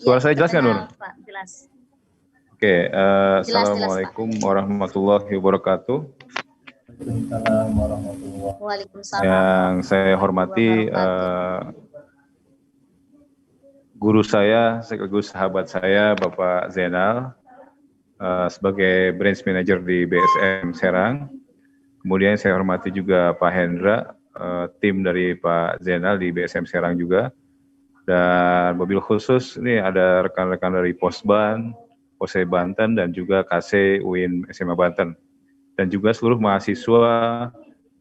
Suara saya jelas nggak, Nur? Pak, jelas. Oke, Jelas, Assalamualaikum warahmatullahi wabarakatuh. Waalaikumsalam. Yang saya hormati guru saya, sekaligus sahabat saya, Bapak Zainal, sebagai branch manager di BSM Serang. Kemudian saya hormati juga Pak Hendra, tim dari Pak Zainal di BSM Serang juga. Dan mobil khusus ini ada rekan-rekan dari Posban, Pose Banten, dan juga KC UIN SMA Banten. Dan juga seluruh mahasiswa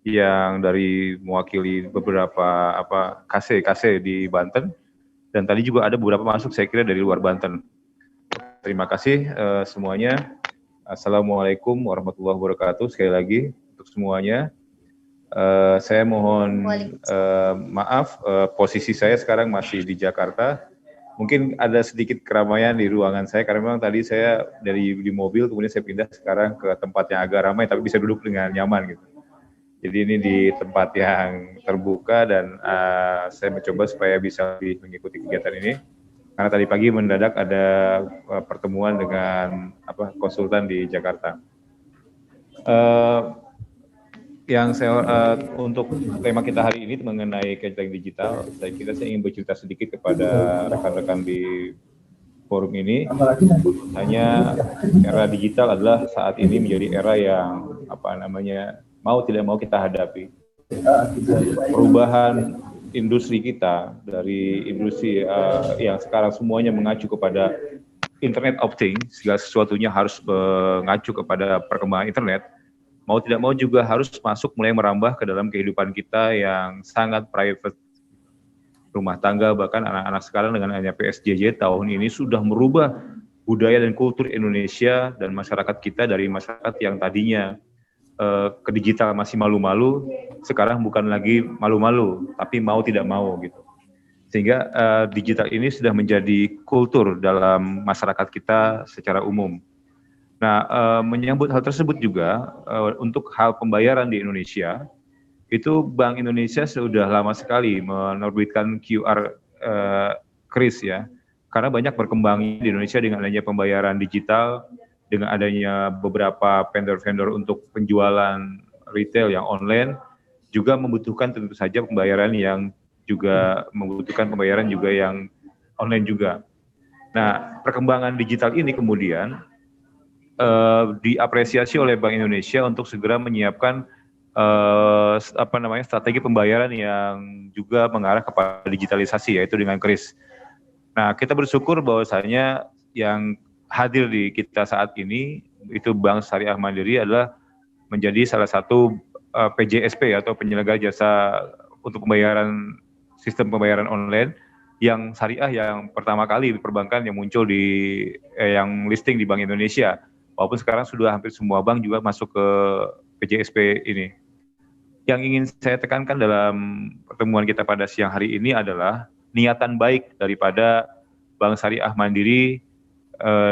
yang dari mewakili beberapa KC di Banten. Dan tadi juga ada beberapa masuk saya kira dari luar Banten. Terima kasih semuanya. Assalamualaikum warahmatullahi wabarakatuh. Sekali lagi untuk semuanya. Saya mohon maaf, posisi saya sekarang masih di Jakarta. Mungkin ada sedikit keramaian di ruangan saya, karena memang tadi saya di mobil, kemudian saya pindah sekarang ke tempat yang agak ramai, tapi bisa duduk dengan nyaman gitu. Jadi ini di tempat yang terbuka dan saya mencoba supaya bisa mengikuti kegiatan ini. Karena tadi pagi mendadak ada pertemuan dengan konsultan di Jakarta. Yang saya untuk tema kita hari ini mengenai kecantikan digital, saya kira saya ingin bercerita sedikit kepada rekan-rekan di forum ini. Hanya era digital adalah saat ini menjadi era yang mau tidak mau kita hadapi. Perubahan industri kita dari industri yang sekarang semuanya mengacu kepada Internet of Things, segala sesuatunya harus mengacu kepada perkembangan internet. Mau tidak mau juga harus mulai merambah ke dalam kehidupan kita yang sangat private. Rumah tangga, bahkan anak-anak sekarang dengan hanya PSJJ tahun ini sudah merubah budaya dan kultur Indonesia dan masyarakat kita dari masyarakat yang tadinya ke digital masih malu-malu, sekarang bukan lagi malu-malu, tapi mau tidak mau gitu. Sehingga digital ini sudah menjadi kultur dalam masyarakat kita secara umum. Nah, menyambut hal tersebut juga, untuk hal pembayaran di Indonesia, itu Bank Indonesia sudah lama sekali menerbitkan QR kris ya, karena banyak berkembangnya di Indonesia dengan adanya pembayaran digital, dengan adanya beberapa vendor-vendor untuk penjualan retail yang online, juga membutuhkan tentu saja pembayaran yang juga membutuhkan pembayaran juga yang online juga. Nah, perkembangan digital ini kemudian diapresiasi oleh Bank Indonesia untuk segera menyiapkan strategi pembayaran yang juga mengarah kepada digitalisasi, yaitu dengan kris. Nah, kita bersyukur bahwasanya yang hadir di kita saat ini itu Bank Syariah Mandiri adalah menjadi salah satu PJSP atau penyelenggara jasa untuk pembayaran sistem pembayaran online yang syariah yang pertama kali di perbankan yang muncul di yang listing di Bank Indonesia. Walaupun sekarang sudah hampir semua bank juga masuk ke PJSP ini. Yang ingin saya tekankan dalam pertemuan kita pada siang hari ini adalah niatan baik daripada Bank Syariah Mandiri,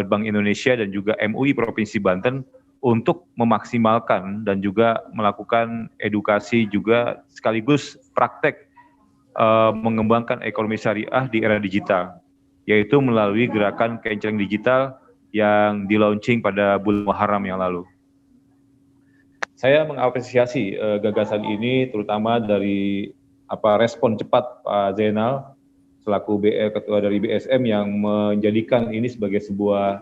Bank Indonesia dan juga MUI Provinsi Banten untuk memaksimalkan dan juga melakukan edukasi juga sekaligus praktek mengembangkan ekonomi syariah di era digital, yaitu melalui gerakan kenceng digital yang di-launching pada bulan Muharram yang lalu. Saya mengapresiasi gagasan ini terutama dari respon cepat Pak Zainal selaku ketua dari BSM yang menjadikan ini sebagai sebuah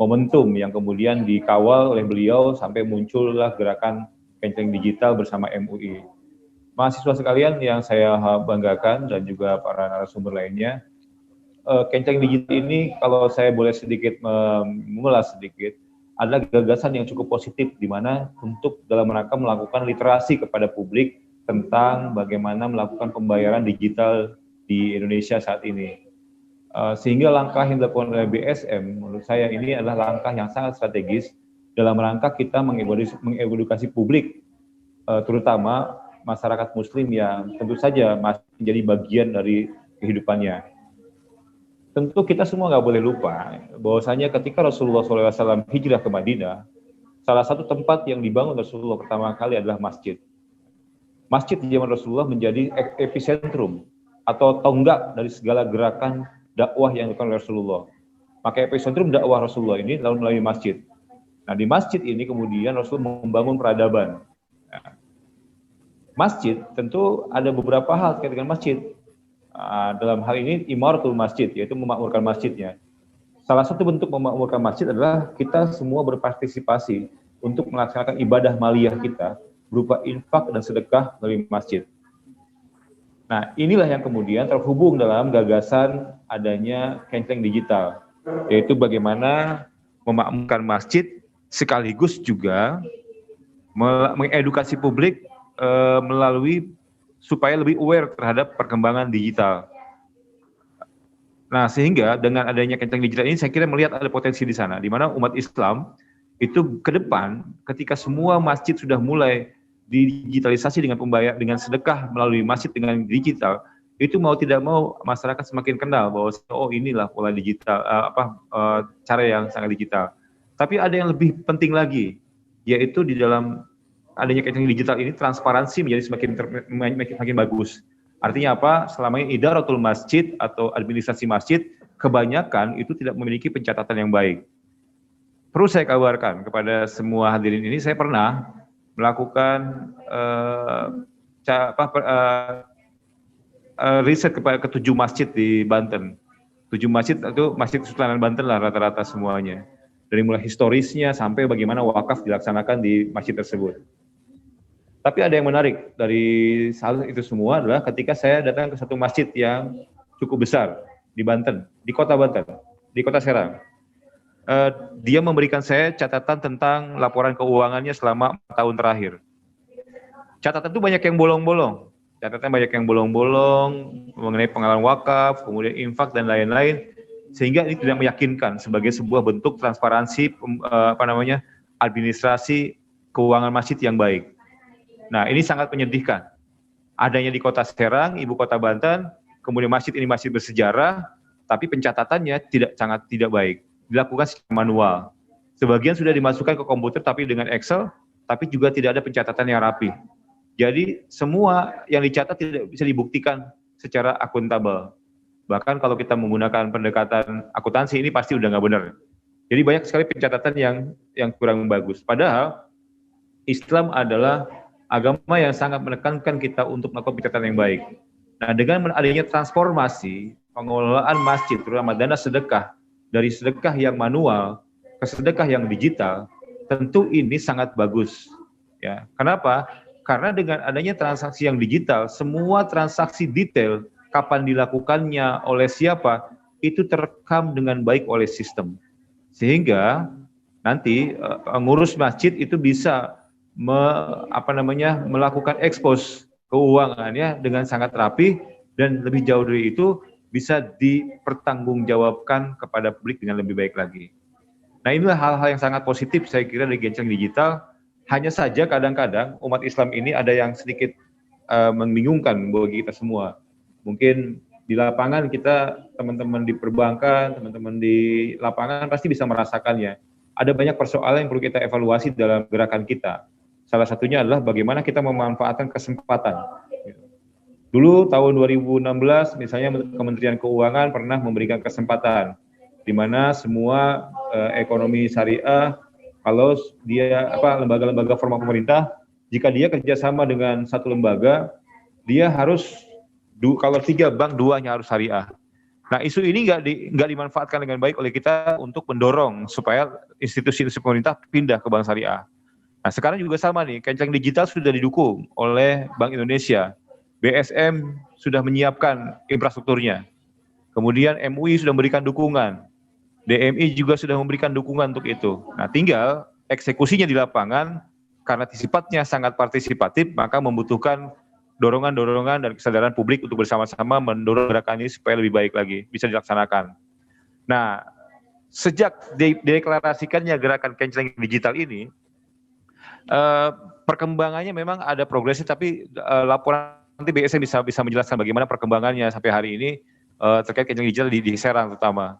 momentum yang kemudian dikawal oleh beliau sampai muncullah gerakan kenceng digital bersama MUI. Mahasiswa sekalian yang saya banggakan dan juga para narasumber lainnya, kenceng digital ini kalau saya boleh sedikit mengulas sedikit, adalah gagasan yang cukup positif di mana untuk dalam rangka melakukan literasi kepada publik tentang bagaimana melakukan pembayaran digital di Indonesia saat ini. Sehingga langkah yang dilakukan oleh BSM menurut saya ini adalah langkah yang sangat strategis dalam rangka kita mengedukasi publik, terutama masyarakat muslim yang tentu saja masih menjadi bagian dari kehidupannya. Tentu kita semua nggak boleh lupa bahwasanya ketika Rasulullah SAW hijrah ke Madinah, salah satu tempat yang dibangun Rasulullah pertama kali adalah masjid. Masjid di zaman Rasulullah menjadi epicentrum atau tonggak dari segala gerakan dakwah yang dilakukan oleh Rasulullah. Maka epicentrum dakwah Rasulullah ini melalui masjid. Nah, di masjid ini kemudian Rasul membangun peradaban. Nah, masjid tentu ada beberapa hal terkait dengan masjid. Dalam hal ini imaratul masjid, yaitu memakmurkan masjidnya. Salah satu bentuk memakmurkan masjid adalah kita semua berpartisipasi untuk melaksanakan ibadah maliyah kita berupa infak dan sedekah melalui masjid. Nah, inilah yang kemudian terhubung dalam gagasan adanya Kenceleng Digital, yaitu bagaimana memakmurkan masjid sekaligus juga mengedukasi publik melalui supaya lebih aware terhadap perkembangan digital. Nah, sehingga dengan adanya Kenceleng Digital ini saya kira melihat ada potensi di sana, di mana umat Islam itu ke depan ketika semua masjid sudah mulai digitalisasi dengan pembayar dengan sedekah melalui masjid dengan digital, itu mau tidak mau masyarakat semakin kenal bahwa oh inilah pola digital cara yang sangat digital. Tapi ada yang lebih penting lagi, yaitu di dalam adanya Kenceleng Digital ini transparansi menjadi semakin bagus. Artinya apa? Selama ini idaratul masjid atau administrasi masjid kebanyakan itu tidak memiliki pencatatan yang baik. Perlu saya kabarkan kepada semua hadirin ini, saya pernah melakukan riset ke 7 masjid di Banten. 7 masjid itu masjid Sultanan Banten lah rata-rata semuanya. Dari mulai historisnya sampai bagaimana wakaf dilaksanakan di masjid tersebut. Tapi ada yang menarik dari salah itu semua adalah ketika saya datang ke satu masjid yang cukup besar di Banten, di kota Banten, di kota Serang. Dia memberikan saya catatan tentang laporan keuangannya selama 4 tahun terakhir. Catatan itu banyak yang bolong-bolong. Catatan banyak yang bolong-bolong mengenai pengalaman wakaf, kemudian infak dan lain-lain, sehingga ini tidak meyakinkan sebagai sebuah bentuk transparansi administrasi keuangan masjid yang baik. Nah, ini sangat menyedihkan. Adanya di kota Serang, ibu kota Banten, kemudian masjid ini masih bersejarah, tapi pencatatannya sangat tidak baik. Dilakukan secara manual. Sebagian sudah dimasukkan ke komputer tapi dengan Excel, tapi juga tidak ada pencatatan yang rapi. Jadi semua yang dicatat tidak bisa dibuktikan secara akuntabel. Bahkan kalau kita menggunakan pendekatan akuntansi ini pasti udah nggak benar. Jadi banyak sekali pencatatan yang kurang bagus. Padahal Islam adalah agama yang sangat menekankan kita untuk melakukan pencatatan yang baik. Nah, dengan adanya transformasi pengelolaan masjid, terutama dana sedekah, dari sedekah yang manual ke sedekah yang digital, tentu ini sangat bagus. Ya, kenapa? Karena dengan adanya transaksi yang digital, semua transaksi detail, kapan dilakukannya, oleh siapa, itu terekam dengan baik oleh sistem. Sehingga nanti pengurus masjid itu bisa melakukan ekspos keuangannya dengan sangat rapi, dan lebih jauh dari itu bisa dipertanggungjawabkan kepada publik dengan lebih baik lagi. Nah, inilah hal-hal yang sangat positif saya kira dari Kenceleng Digital. Hanya saja kadang-kadang umat Islam ini ada yang sedikit membingungkan bagi kita semua. Mungkin di lapangan kita, teman-teman di perbankan, teman-teman di lapangan pasti bisa merasakannya. Ada banyak persoalan yang perlu kita evaluasi dalam gerakan kita. Salah satunya adalah bagaimana kita memanfaatkan kesempatan. Dulu tahun 2016 misalnya Kementerian Keuangan pernah memberikan kesempatan di mana semua ekonomi syariah, kalau dia lembaga-lembaga formal pemerintah, jika dia kerjasama dengan satu lembaga, dia harus kalau 3 bank 2-nya harus syariah. Nah, isu ini nggak dimanfaatkan dengan baik oleh kita untuk mendorong supaya institusi-institusi pemerintah pindah ke bank syariah. Nah, sekarang juga sama nih, Kenceleng Digital sudah didukung oleh Bank Indonesia. BSM sudah menyiapkan infrastrukturnya. Kemudian MUI sudah memberikan dukungan. DMI juga sudah memberikan dukungan untuk itu. Nah, tinggal eksekusinya di lapangan, karena sifatnya sangat partisipatif, maka membutuhkan dorongan-dorongan dan kesadaran publik untuk bersama-sama mendorong gerakan ini supaya lebih baik lagi, bisa dilaksanakan. Nah, sejak dideklarasikannya gerakan Kenceleng Digital ini, perkembangannya memang ada progresif, tapi laporan nanti BSM bisa menjelaskan bagaimana perkembangannya sampai hari ini terkait Kenceleng Digital di Serang terutama.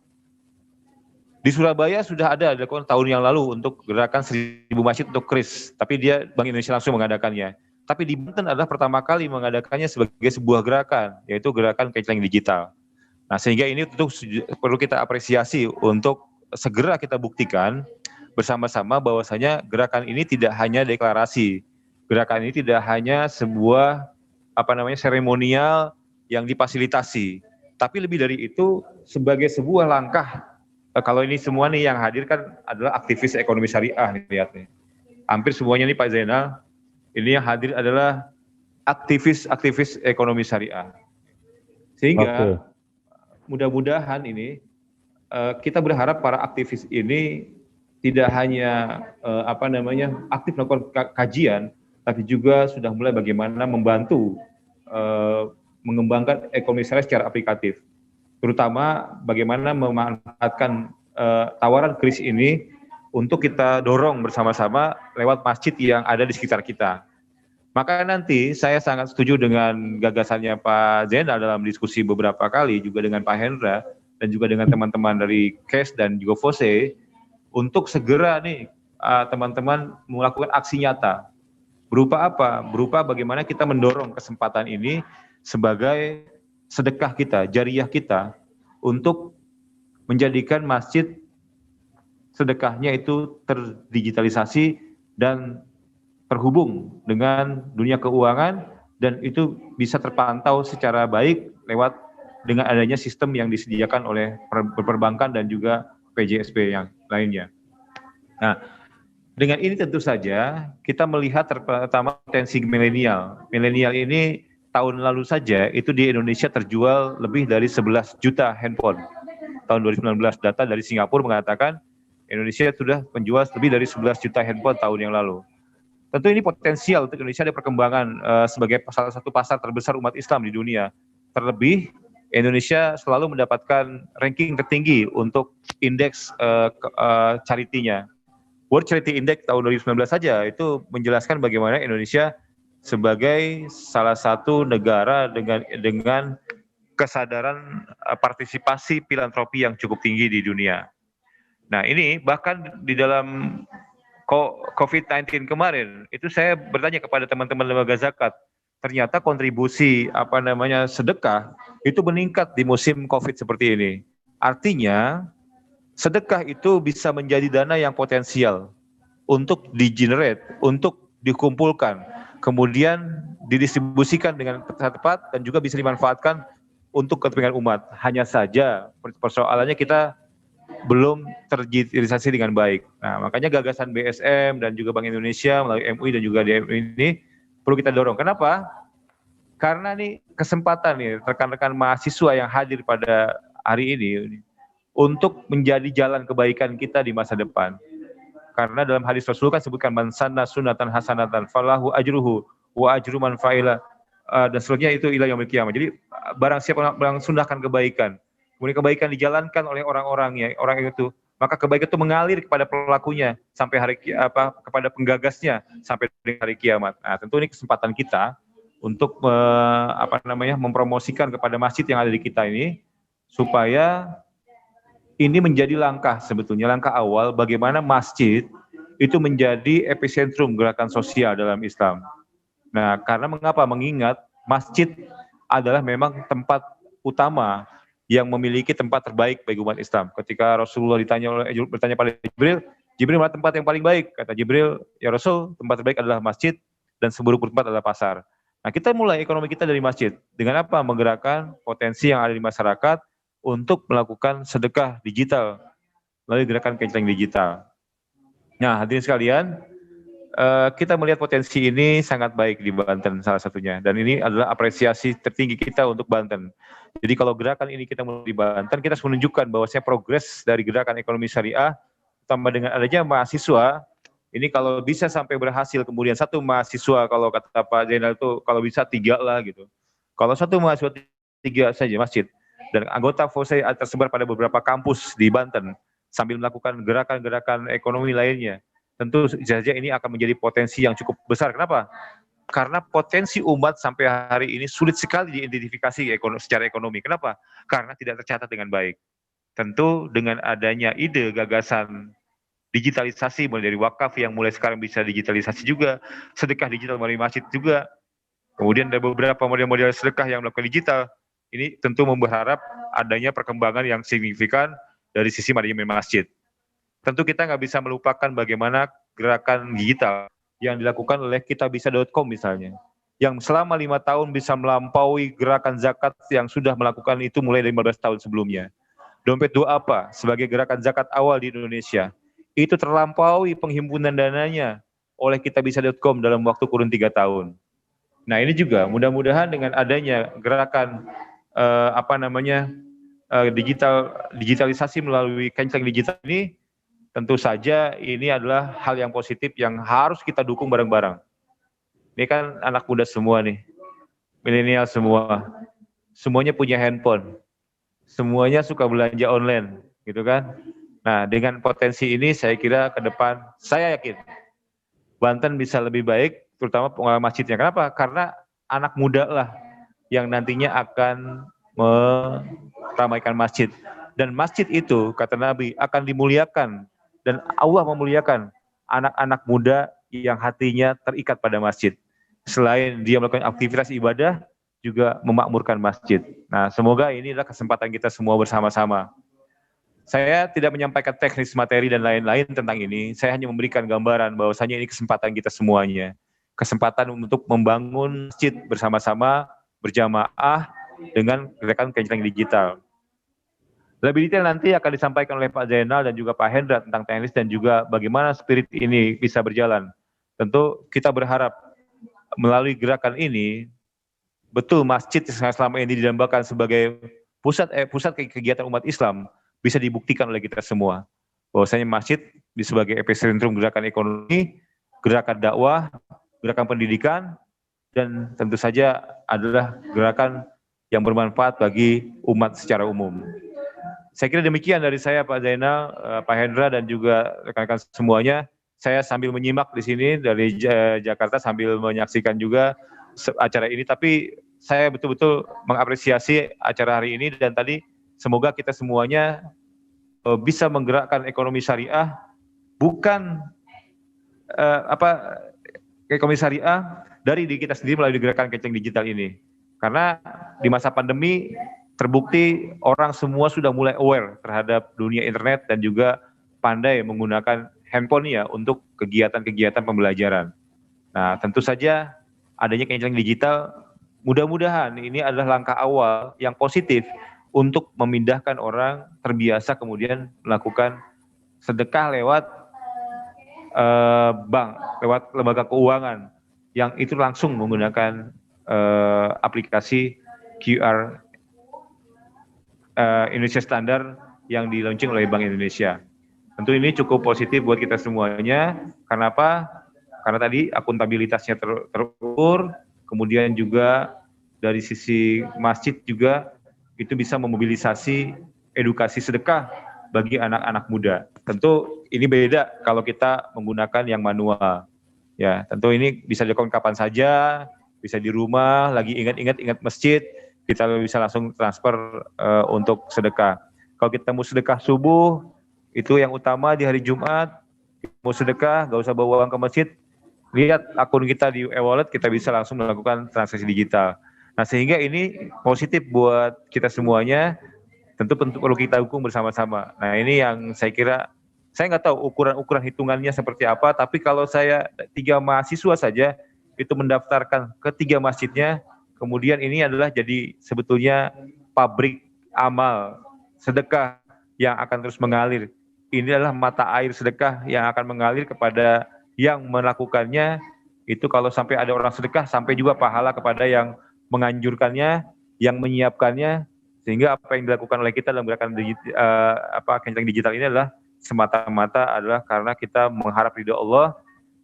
Di Surabaya sudah ada dilakukan tahun yang lalu untuk gerakan 1000 masjid untuk KRIS, tapi dia Bank Indonesia langsung mengadakannya. Tapi di Banten adalah pertama kali mengadakannya sebagai sebuah gerakan, yaitu gerakan Kenceleng Digital. Nah, sehingga ini tentu perlu kita apresiasi untuk segera kita buktikan bersama-sama bahwasanya gerakan ini tidak hanya deklarasi, gerakan ini tidak hanya sebuah seremonial yang difasilitasi, tapi lebih dari itu sebagai sebuah langkah. Kalau ini semua nih yang hadir kan adalah aktivis ekonomi syariah nih lihatnya. Hampir semuanya nih Pak Zainal, ini yang hadir adalah aktivis ekonomi syariah. Sehingga mudah-mudahan ini kita berharap para aktivis ini tidak hanya aktif melakukan kajian, tapi juga sudah mulai bagaimana membantu mengembangkan ekonomi syariah secara aplikatif, terutama bagaimana memanfaatkan tawaran kris ini untuk kita dorong bersama-sama lewat masjid yang ada di sekitar kita. Maka nanti saya sangat setuju dengan gagasannya Pak Zainal dalam diskusi beberapa kali, juga dengan Pak Hendra, dan juga dengan teman-teman dari KES dan juga FOSE, untuk segera nih teman-teman melakukan aksi nyata. Berupa apa? Berupa bagaimana kita mendorong kesempatan ini sebagai sedekah kita, jariah kita, untuk menjadikan masjid sedekahnya itu terdigitalisasi dan terhubung dengan dunia keuangan, dan itu bisa terpantau secara baik lewat dengan adanya sistem yang disediakan oleh perbankan dan juga PJSP yang lainnya. Nah, dengan ini tentu saja kita melihat pertama potensi milenial. Milenial ini tahun lalu saja itu di Indonesia terjual lebih dari 11 juta handphone. Tahun 2019 data dari Singapura mengatakan Indonesia sudah menjual lebih dari 11 juta handphone tahun yang lalu. Tentu ini potensial untuk Indonesia ada perkembangan sebagai salah satu pasar terbesar umat Islam di dunia. Terlebih, Indonesia selalu mendapatkan ranking tertinggi untuk indeks charity-nya. World Charity Index tahun 2019 saja itu menjelaskan bagaimana Indonesia sebagai salah satu negara dengan kesadaran partisipasi filantropi yang cukup tinggi di dunia. Nah, ini bahkan di dalam COVID-19 kemarin, itu saya bertanya kepada teman-teman lembaga zakat, ternyata kontribusi sedekah itu meningkat di musim COVID seperti ini. Artinya, sedekah itu bisa menjadi dana yang potensial untuk di-generate, untuk dikumpulkan, kemudian didistribusikan dengan tepat dan juga bisa dimanfaatkan untuk kepentingan umat. Hanya saja persoalannya kita belum terdigitalisasi dengan baik. Nah, makanya gagasan BSM dan juga Bank Indonesia melalui MUI dan juga DMUI ini perlu kita dorong. Kenapa? Karena nih kesempatan nih rekan-rekan mahasiswa yang hadir pada hari ini untuk menjadi jalan kebaikan kita di masa depan. Karena dalam hadis Rasul kan sebutkan man sanna sunnatan hasanatan falahu ajruhu wa ajru man fa'ila dan seterusnya itu ila yaumil qiyamah. Jadi barang siapa yang sundahkan kebaikan, kemudian kebaikan dijalankan oleh orang-orangnya, orang itu, maka kebaikan itu mengalir kepada pelakunya sampai kepada penggagasnya sampai hari kiamat. Nah, tentu ini kesempatan kita untuk mempromosikan kepada masjid yang ada di kita ini supaya ini menjadi langkah sebetulnya, langkah awal bagaimana masjid itu menjadi epicentrum gerakan sosial dalam Islam. Nah, karena mengapa? Mengingat masjid adalah memang tempat utama yang memiliki tempat terbaik bagi umat Islam. Ketika Rasulullah bertanya pada Jibril mana tempat yang paling baik? Kata Jibril, ya Rasul, tempat terbaik adalah masjid dan seburuk-buruk tempat adalah pasar. Nah, kita mulai ekonomi kita dari masjid. Dengan apa? Menggerakkan potensi yang ada di masyarakat untuk melakukan sedekah digital melalui gerakan canceling digital. Nah, hadirin sekalian, kita melihat potensi ini sangat baik di Banten salah satunya, dan ini adalah apresiasi tertinggi kita untuk Banten. Jadi kalau gerakan ini kita mulai di Banten, kita harus menunjukkan bahwasanya progres dari gerakan ekonomi syariah, tambah dengan adanya mahasiswa, ini kalau bisa sampai berhasil, kemudian satu mahasiswa, kalau kata Pak Zainal itu kalau bisa 3 lah gitu. Kalau satu mahasiswa 3 saja masjid, dan anggota FOSE tersebar pada beberapa kampus di Banten sambil melakukan gerakan-gerakan ekonomi lainnya. Tentu saja ini akan menjadi potensi yang cukup besar. Kenapa? Karena potensi umat sampai hari ini sulit sekali diidentifikasi secara ekonomi. Kenapa? Karena tidak tercatat dengan baik. Tentu dengan adanya ide gagasan digitalisasi mulai dari wakaf yang mulai sekarang bisa digitalisasi juga, sedekah digital melalui masjid juga, kemudian ada beberapa model-model sedekah yang melakukan digital. Ini tentu berharap adanya perkembangan yang signifikan dari sisi manajemen masjid. Tentu kita nggak bisa melupakan bagaimana gerakan digital yang dilakukan oleh kitabisa.com misalnya, yang selama 5 tahun bisa melampaui gerakan zakat yang sudah melakukan itu mulai dari 15 tahun sebelumnya. Dompet Doa Apa sebagai gerakan zakat awal di Indonesia, itu terlampaui penghimpunan dananya oleh kitabisa.com dalam waktu kurun 3 tahun. Nah ini juga mudah-mudahan dengan adanya gerakan digitalisasi melalui Kenceng Digital ini, tentu saja ini adalah hal yang positif yang harus kita dukung bareng-bareng. Ini kan anak muda semua nih, milenial semua, semuanya punya handphone, semuanya suka belanja online, gitu kan. Nah dengan potensi ini saya kira ke depan, saya yakin Banten bisa lebih baik, terutama pengelola masjidnya. Kenapa? Karena anak muda lah yang nantinya akan meramaikan masjid. Dan masjid itu, kata Nabi, akan dimuliakan. Dan Allah memuliakan anak-anak muda yang hatinya terikat pada masjid. Selain dia melakukan aktivitas ibadah, juga memakmurkan masjid. Nah, semoga ini adalah kesempatan kita semua bersama-sama. Saya tidak menyampaikan teknis materi dan lain-lain tentang ini. Saya hanya memberikan gambaran bahwasanya ini kesempatan kita semuanya. Kesempatan untuk membangun masjid bersama-sama, berjamaah, dengan gerakan Kenceng Digital. Lebih detail nanti akan disampaikan oleh Pak Zainal dan juga Pak Hendra tentang teknis dan juga bagaimana spirit ini bisa berjalan. Tentu kita berharap melalui gerakan ini, betul masjid yang selama ini didambakan sebagai pusat kegiatan umat Islam bisa dibuktikan oleh kita semua. Bahwasanya masjid sebagai epicentrum gerakan ekonomi, gerakan dakwah, gerakan pendidikan, dan tentu saja adalah gerakan yang bermanfaat bagi umat secara umum. Saya kira demikian dari saya, Pak Zainal, Pak Hendra, dan juga rekan-rekan semuanya. Saya sambil menyimak di sini dari Jakarta sambil menyaksikan juga acara ini, tapi saya betul-betul mengapresiasi acara hari ini, dan tadi semoga kita semuanya bisa menggerakkan ekonomi syariah, bukan ekonomi syariah dari diri kita sendiri melalui gerakan Kenceng Digital ini. Karena di masa pandemi terbukti orang semua sudah mulai aware terhadap dunia internet dan juga pandai menggunakan handphone ya untuk kegiatan-kegiatan pembelajaran. Nah, tentu saja adanya Kenceng Digital, mudah-mudahan ini adalah langkah awal yang positif untuk memindahkan orang terbiasa kemudian melakukan sedekah lewat bank, lewat lembaga keuangan yang itu langsung menggunakan aplikasi QR Indonesia Standard yang di-launching oleh Bank Indonesia. Tentu ini cukup positif buat kita semuanya. Karena apa? Karena tadi akuntabilitasnya terukur, kemudian juga dari sisi masjid juga itu bisa memobilisasi edukasi sedekah bagi anak-anak muda. Tentu ini beda kalau kita menggunakan yang manual. Ya, tentu ini bisa dilakukan kapan saja, bisa di rumah, lagi ingat masjid, kita bisa langsung transfer untuk sedekah. Kalau kita mau sedekah subuh, itu yang utama di hari Jumat, mau sedekah, gak usah bawa uang ke masjid, lihat akun kita di e-wallet, kita bisa langsung melakukan transaksi digital. Nah, sehingga ini positif buat kita semuanya, tentu perlu kita dukung bersama-sama. Nah, ini yang saya kira, saya nggak tahu ukuran hitungannya seperti apa, tapi kalau saya 3 mahasiswa saja, itu mendaftarkan ke 3 masjidnya, kemudian ini adalah jadi sebetulnya pabrik amal sedekah yang akan terus mengalir. Ini adalah mata air sedekah yang akan mengalir kepada yang melakukannya. Itu kalau sampai ada orang sedekah, sampai juga pahala kepada yang menganjurkannya, yang menyiapkannya, sehingga apa yang dilakukan oleh kita dalam gerakan Kenceng Digital ini adalah semata-mata adalah karena kita mengharap ridho Allah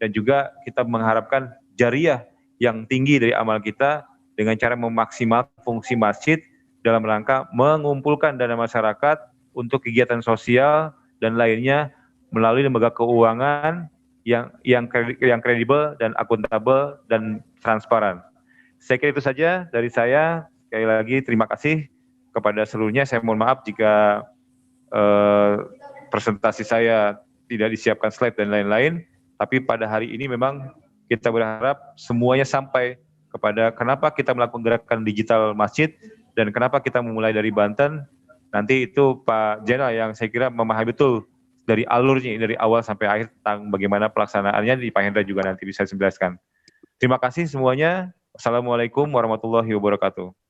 dan juga kita mengharapkan jariah yang tinggi dari amal kita dengan cara memaksimalkan fungsi masjid dalam rangka mengumpulkan dana masyarakat untuk kegiatan sosial dan lainnya melalui lembaga keuangan yang kredibel dan akuntabel dan transparan. Saya kira itu saja dari saya. Sekali lagi terima kasih kepada seluruhnya. Saya mohon maaf jika presentasi saya tidak disiapkan slide dan lain-lain. Tapi pada hari ini memang kita berharap semuanya sampai kepada kenapa kita melakukan gerakan digital masjid dan kenapa kita memulai dari Banten. Nanti itu Pak Jenal yang saya kira memahami betul dari alurnya, dari awal sampai akhir tentang bagaimana pelaksanaannya, di Pak Hendra juga nanti bisa dijelaskan. Terima kasih semuanya. Assalamualaikum warahmatullahi wabarakatuh.